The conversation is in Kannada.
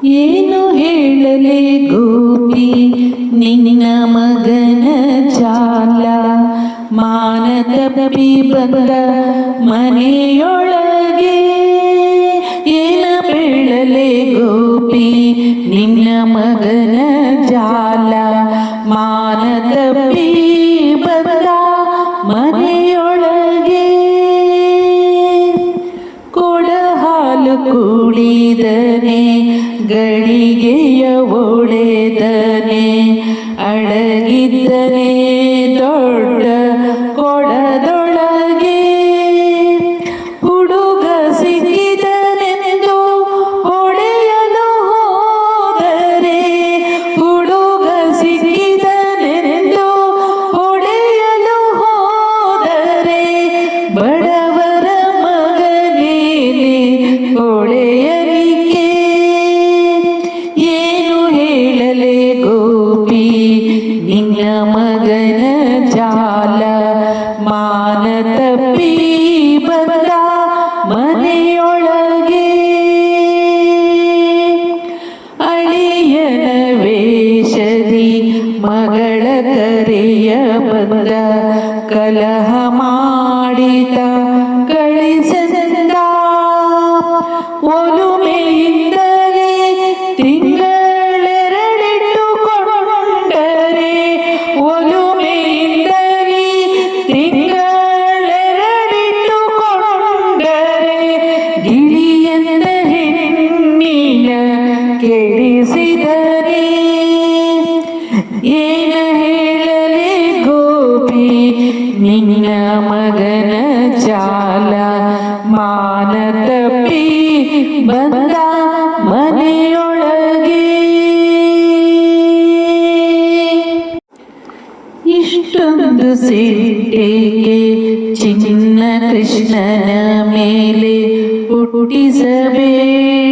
ಏನು ಹೇಳಲೆ ಗೋಪಿ ನಿನ್ನ ಮಗನ ಜಾಲ, ಮಾನ ತಪ್ಪಿ ಬಂದ ಮನೆಯೊಳಗೆ. ಏನ ಹೇಳಲೆ ಗೋಪಿ ನಿನ್ನ ಮಗನ ಜಾಲ, ಮಾನ ತಪ್ಪಿ ಬಂದ ಮನೆಯೊಳಗೆ. ಕೊಡ ಹಾಲು ಕುಡಿದನೆ, ಗಳಿಗೆಯ ಒಡೆದನೆ, ಅಡಗಿದ್ದನೆ ದೊಡ್ಡ ಕೊಡದೊಳಗೆ. ಹುಡುಗ ಸಿಕ್ಕಿದನೆಂದು ಹೊಡೆಯಲು ಹೋದರೆ, ಹುಡುಗ ಸಿಕ್ಕಿದನೆಂದು ಹೊಡೆಯಲು ಹೋದರೆ, ಬಡವರ ಮಗನೇನೆ ಹೊಡೆಯಲಿಕ್ಕೆ. ಏನು ಹೇಳಲೆ ಗೋಪಿ ನಿನ್ನ ಮಗನ ಜಾಲ, ಮಾನ ತಪ್ಪಿ ಬಂದ ಮನೆಯೊಳಗೆ. ಅಳಿಯನ ವೇಷದಿ ಮಗಳ ಕರೆಯ ಬಂದ, ಕಲಹ ಮಾಡಿದ ಕಳಿಸದ. ಒಲುಮೆಯಿಂದಲೇ ತಿಂಗಳೆರಡಿಟ್ಟುಕೊಂಡರೆ, ಒಲುಮೆಯಿಂದಲೇ ತಿಂಗಳೆರಡಿಟ್ಟುಕೊಂಡರೆ, ಗಿಳಿಯಂದ ಹೆಣ್ಣಿನ ಕೆಡಿಸಿದರೆ. ಏನ ಹೇಳಲೆ ಗೋಪಿ ನಿನ್ನ ಮಗನ ಜಾಲ, ಮಾನ ತಪ್ಪಿ ಬಂದ ಮನೆಯೊಳಗೆ. ಇಷ್ಟೊಂದು ಸಿಟ್ಟಿಗೆ ಚಿನ್ನ ಕೃಷ್ಣನ ಮೇಲೆ ಹುಟ್ಟಿಸಬೇಡ